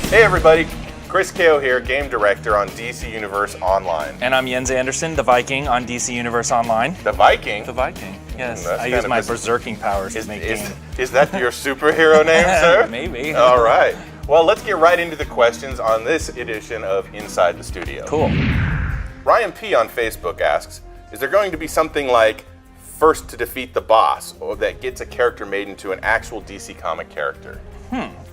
Hey everybody, Chris Kao here, Game Director on DC Universe Online. And I'm Jens Anderson, the Viking on DC Universe Online. The Viking? The Viking, yes. That's I use my berserking powers to make games. Is that your superhero name, sir? Maybe. All right. Well, let's get right into the questions on this edition of Inside the Studio. Cool. Ryan P. on Facebook asks, is there going to be something like first to defeat the boss, or that gets a character made into an actual DC comic character?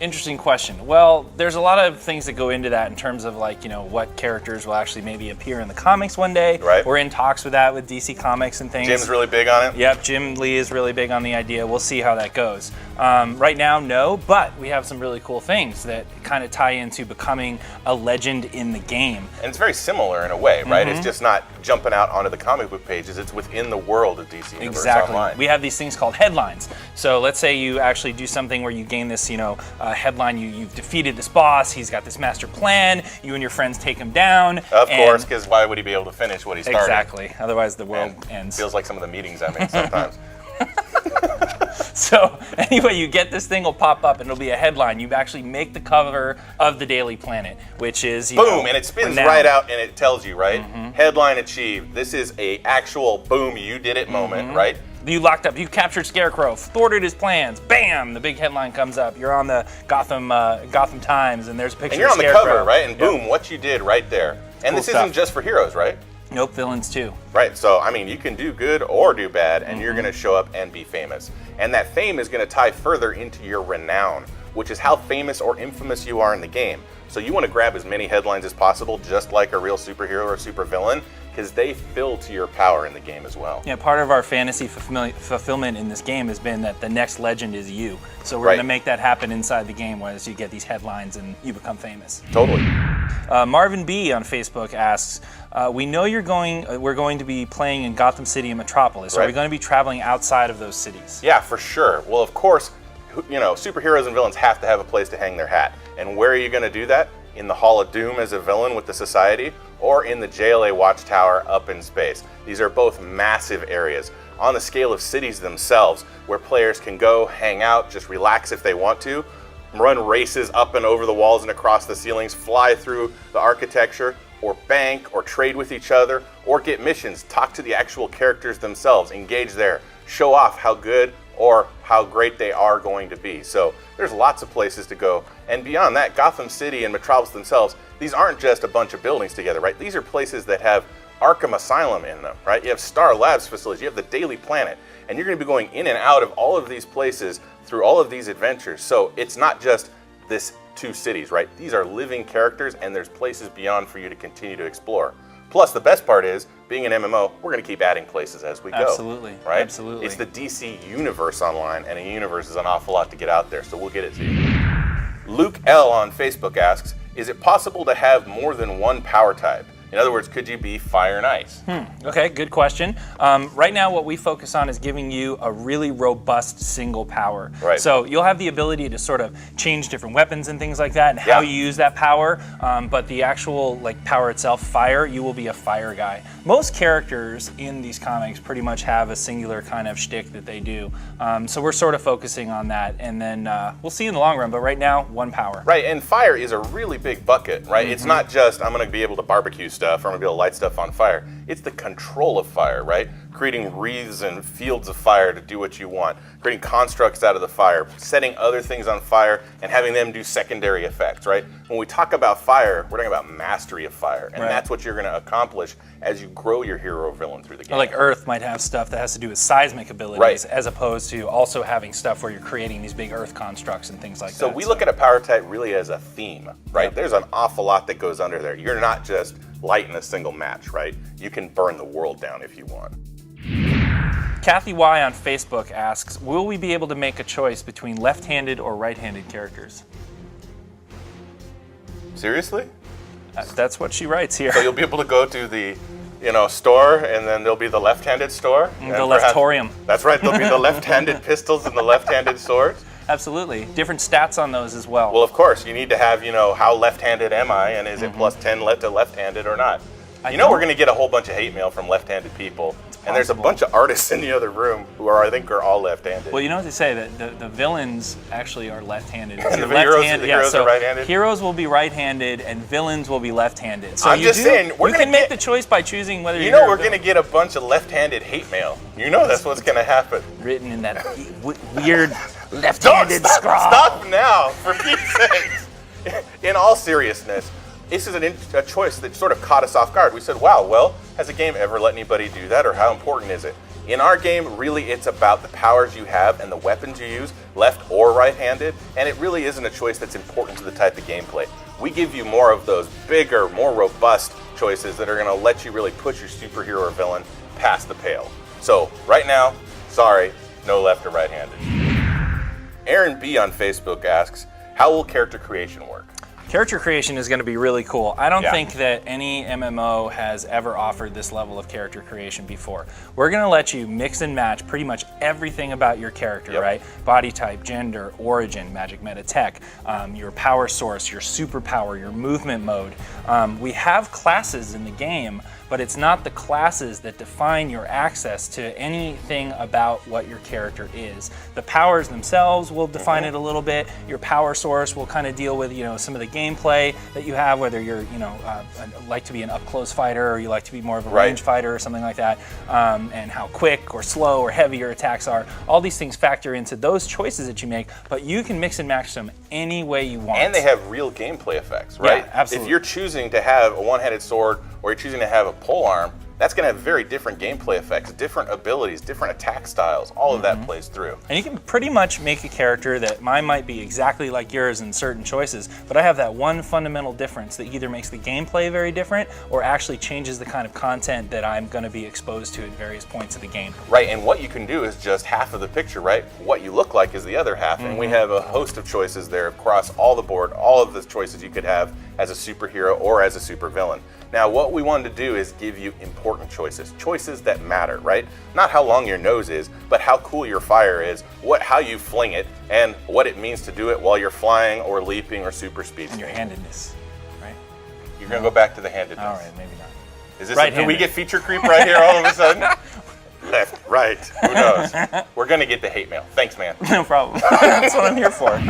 Interesting question. Well, there's a lot of things that go into that in terms of what characters will actually maybe appear in the comics one day. Right. We're in talks with that with DC Comics and things. Jim's really big on it? Yep, Jim Lee is really big on the idea. We'll see how that goes. Right now, no, but we have some really cool things that kind of tie into becoming a legend in the game. And it's very similar in a way, right? It's just not jumping out onto the comic book pages. It's within the world of DC Universe Exactly. Online. We have these things called headlines. So let's say you actually do something where you gain this, headline. You've defeated this boss. He's got this master plan. You and your friends take him down. Of course, because why would he be able to finish what he started? Exactly. Otherwise, the world ends. Feels like some of the meetings I'm in sometimes. So anyway, you get this thing will pop up and it'll be a headline. You actually make the cover of the Daily Planet, which is boom, and it spins right out and it tells you, right? Headline achieved. This is a actual boom, you did it moment, right? You locked up. You captured Scarecrow, thwarted his plans. Bam! The big headline comes up. You're on the Gotham Times, and there's a picture. And you're of on the Scarecrow. cover, right? And boom, what you did right there. And Cool this stuff. isn't just for heroes, right? Nope, villains too. Right, so I mean, you can do good or do bad, and you're going to show up and be famous. And that fame is going to tie further into your renown, which is how famous or infamous you are in the game. So you want to grab as many headlines as possible, just like a real superhero or supervillain, because they fill to your power in the game as well. Yeah, part of our fantasy fulfillment in this game has been that the next legend is you. So we're Right. going to make that happen inside the game, whereas you get these headlines and you become famous. Totally. Marvin B. on Facebook asks, we know we're going to be playing in Gotham City and Metropolis. Are Right. we going to be traveling outside of those cities? Yeah, for sure. Well, of course, superheroes and villains have to have a place to hang their hat. And where are you going to do that? In the Hall of Doom as a villain with the Society, or in the JLA Watchtower up in space. These are both massive areas on the scale of cities themselves, where players can go, hang out, just relax if they want to, run races up and over the walls and across the ceilings, fly through the architecture, or bank, or trade with each other, or get missions, talk to the actual characters themselves, engage there, show off how good or how great they are going to be. So there's lots of places to go. And beyond that, Gotham City and Metropolis themselves, these aren't just a bunch of buildings together, right? These are places that have Arkham Asylum in them, right? You have Star Labs facilities, you have the Daily Planet, and you're going to be going in and out of all of these places through all of these adventures. So it's not just this two cities, right? These are living characters, and there's places beyond for you to continue to explore. Plus, the best part is, being an MMO, we're going to keep adding places as we go. Absolutely, right? absolutely. It's the DC Universe Online, and a universe is an awful lot to get out there, so we'll get it to you. Luke L. on Facebook asks, is it possible to have more than one power type? In other words, could you be fire and ice? Okay, good question. Right now, what we focus on is giving you a really robust single power. Right. So you'll have the ability to sort of change different weapons and things like that, and how you use that power. But the actual power itself, fire, you will be a fire guy. Most characters in these comics pretty much have a singular kind of shtick that they do. So we're sort of focusing on that, and then we'll see in the long run. But right now, one power. Right, and fire is a really big bucket, right? It's not just, I'm going to be able to barbecue stuff, or I'm going to be able to light stuff on fire. It's the control of fire, right? Creating wreaths and fields of fire to do what you want, creating constructs out of the fire, setting other things on fire, and having them do secondary effects, right? When we talk about fire, we're talking about mastery of fire, and that's what you're going to accomplish as you grow your hero or villain through the game. Like Earth might have stuff that has to do with seismic abilities, as opposed to also having stuff where you're creating these big Earth constructs and things like that. So we look at a power type really as a theme, right? There's an awful lot that goes under there. You're not just lighting a single match, right? You can burn the world down if you want. Kathy Y on Facebook asks, will we be able to make a choice between left-handed or right-handed characters? Seriously? That's what she writes here. So you'll be able to go to the store, and then there'll be the left-handed store? The leftorium. That's right, there'll be the left-handed pistols and the left-handed swords? Absolutely. Different stats on those as well. Well, of course, you need to have, how left-handed am I, and is it plus 10 to left-handed or not? We're going to get a whole bunch of hate mail from left-handed people. It's And there's a bunch of artists in the other room who are, I think, are all left-handed. Well, you know what they say, that the villains actually are left-handed. And the heroes are right-handed? Heroes will be right-handed and villains will be left-handed. So I'm just saying, you can make the choice by choosing whether you know we're going to get a bunch of left-handed hate mail. You know that's what's going to happen. Written in that weird left-handed scrawl. Stop now, for Pete's sake. In all seriousness, this is a choice that sort of caught us off guard. We said, wow, well, has a game ever let anybody do that, or how important is it? In our game, really, it's about the powers you have and the weapons you use, left or right-handed, and it really isn't a choice that's important to the type of gameplay. We give you more of those bigger, more robust choices that are going to let you really push your superhero or villain past the pale. So, right now, sorry, no left or right-handed. Aaron B. on Facebook asks, how will character creation work? Character creation is going to be really cool. I don't think that any MMO has ever offered this level of character creation before. We're going to let you mix and match pretty much everything about your character, right? Body type, gender, origin, magic meta tech, your power source, your superpower, your movement mode. We have classes in the game, but it's not the classes that define your access to anything about what your character is. The powers themselves will define it a little bit. Your power source will kind of deal with, you know, some of the gameplay that you have, whether you're, you know, like to be an up-close fighter or you like to be more of a range fighter or something like that, and how quick or slow or heavy your attacks are. All these things factor into those choices that you make, but you can mix and match them any way you want. And they have real gameplay effects, right? Yeah, absolutely. If you're choosing to have a one-handed sword or you're choosing to have a pole arm, that's going to have very different gameplay effects, different abilities, different attack styles. All of that plays through. And you can pretty much make a character that mine might be exactly like yours in certain choices, but I have that one fundamental difference that either makes the gameplay very different or actually changes the kind of content that I'm going to be exposed to at various points of the game. Right, and what you can do is just half of the picture, right? What you look like is the other half, and we have a host of choices there across all the board, all of the choices you could have as a superhero or as a supervillain. Now, what we wanted to do is give you important choices, choices that matter, right? Not how long your nose is, but how cool your fire is, how you fling it, and what it means to do it while you're flying or leaping or super speed. And your handedness, right? You're going to go back to the handedness. All right, maybe not. Is this do we get feature creep right here all of a sudden? Left, right, who knows? We're going to get the hate mail. Thanks, man. No problem. That's what I'm here for.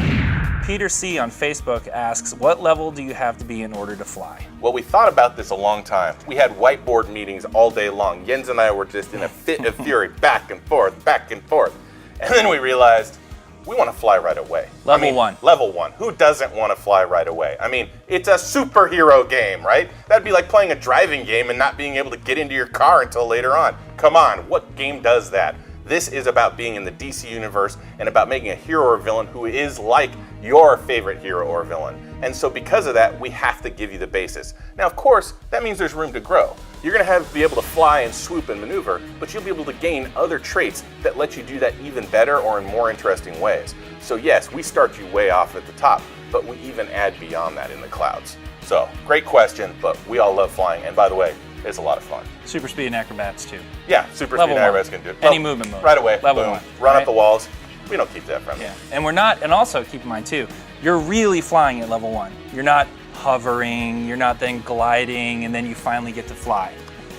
Peter C. on Facebook asks, what level do you have to be in order to fly? Well, we thought about this a long time. We had whiteboard meetings all day long. Jens and I were just in a fit of fury, back and forth, back and forth. And then we realized we want to fly right away. Level 1. Level 1. Who doesn't want to fly right away? I mean, it's a superhero game, right? That'd be like playing a driving game and not being able to get into your car until later on. Come on, what game does that? This is about being in the DC universe and about making a hero or villain who is like your favorite hero or villain. And so because of that, we have to give you the basis. Now, of course, that means there's room to grow. You're going to be able to fly and swoop and maneuver, but you'll be able to gain other traits that let you do that even better or in more interesting ways. So yes, we start you way off at the top, but we even add beyond that in the clouds. So, great question, but we all love flying. And by the way, it's a lot of fun. Super speed and acrobats too. Yeah, super speed and acrobats can do it. Any movement mode. Right away. Level boom. 1. Run up the walls. We don't keep that from you. Yeah, and we're not, and also keep in mind too, you're really flying at level 1. You're not hovering, you're not then gliding, and then you finally get to fly.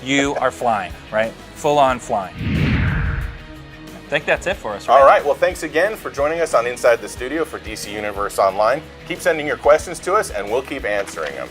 You are flying, right? Full on flying. I think that's it for us, right? All right, well, thanks again for joining us on Inside the Studio for DC Universe Online. Keep sending your questions to us, and we'll keep answering them.